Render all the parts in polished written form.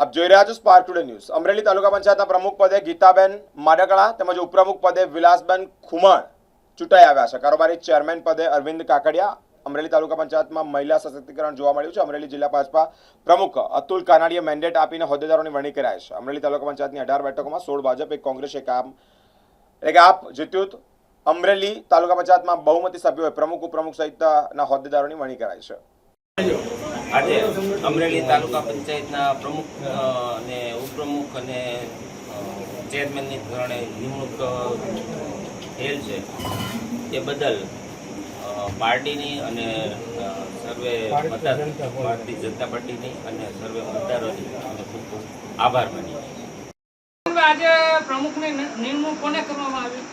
આપ જોઈ રહ્યા છો સ્પાર્ક ટુડે ન્યૂઝ। અમરેલી તાલુકા પંચાયતના પ્રમુખ પદે ગીતાબેન માડકડા તેમજ ઉપપ્રમુખ પદે વિલાસબેન ખુમાણ ચૂંટાઈ આવ્યા છે। કારોબારી ચેરમેન પદે અરવિંદ કાકડિયા। અમરેલી તાલુકા પંચાયતમાં મહિલા સશક્તિકરણ જોવા મળ્યું છે। અમરેલી જિલ્લા ભાજપા પ્રમુખ અતુલ કાનાડીએ મેન્ડેટ આપીને હોદ્દેદારોની વરણી કરાઈ છે। અમરેલી તાલુકા પંચાયતની 18 બેઠકોમાં 16 ભાજપ, 1 કોંગ્રેસ, 1 આપ જીત્યું। અમરેલી તાલુકા પંચાયતમાં બહુમતી સભ્યોએ પ્રમુખ, ઉપપ્રમુખ સહિતના હોદ્દેદારોની વરણી કરાઈ છે। આજે અમરેલી તાલુકા પંચાયતના પ્રમુખ અને ઉપપ્રમુખ અને ચેરમેનની ધોરણે નિમણૂક થયેલ છે એ બદલ પાર્ટીની અને સર્વે ભારતીય જનતા પાર્ટીની અને સર્વે મતદારોની ખૂબ ખૂબ આભાર માનીએ। આજે પ્રમુખની નિમણૂક કોને કરવામાં આવી?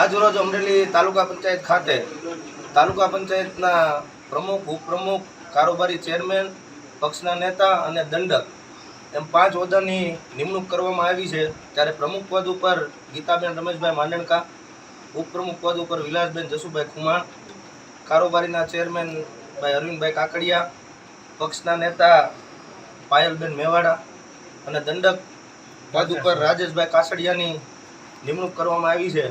આજરોજ અમરેલી તાલુકા પંચાયત ખાતે તાલુકા પંચાયતના પ્રમુખ, ઉપપ્રમુખ, કારોબારી ચેરમેન, પક્ષના નેતા અને દંડક એમ 5 હોદ્દાની નિમણૂક કરવામાં આવી છે। ત્યારે પ્રમુખ પદ ઉપર ગીતાબેન રમેશભાઈ માંડણકા, ઉપપ્રમુખ પદ ઉપર વિલાસબેન જસુભાઈ ખુમાણ, કારોબારીના ચેરમેન ભાઈ અરવિંદભાઈ કાકડિયા, પક્ષના નેતા પાયલબેન મેવાડા અને દંડક પદ ઉપર રાજેશભાઈ કાસડિયાની નિમણૂક કરવામાં આવી છે।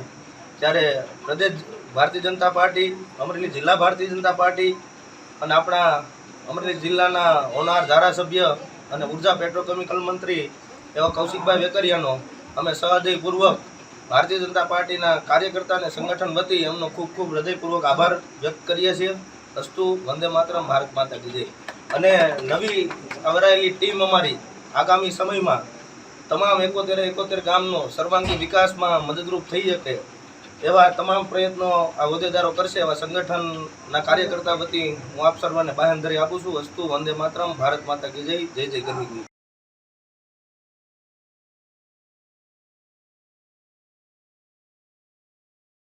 ત્યારે પ્રદેશ ભારતીય જનતા પાર્ટી, અમરેલી જિલ્લા ભારતીય જનતા પાર્ટી અને આપણા અમરેલી જિલ્લાના હોનાર ધારાસભ્ય અને ઉર્જા પેટ્રોકેમિકલ મંત્રી એવા કૌશિકભાઈ વેકરિયાનો અમે સહૃદયપૂર્વક ભારતીય જનતા પાર્ટીના કાર્યકર્તા અને સંગઠન વતી એમનો ખૂબ ખૂબ હૃદયપૂર્વક આભાર વ્યક્ત કરીએ છીએ। અસ્તુ વંદે માતરમ, ભારત માતા કી જય। અને નવી આવરાયેલી ટીમ અમારી આગામી સમયમાં તમામ 71 ગામનો સર્વાંગી વિકાસમાં મદદરૂપ થઈ શકે એવા તમામ પ્રયત્નો આ હોદ્દેદારો કરશે એવા સંગઠનના કાર્યકર્તા વતી હું આપ સર્વને બાંહેધરી આપું છું। અસ્તુ વંદે માતરમ, ભારત માતા કી જય। જય જય ગરવી।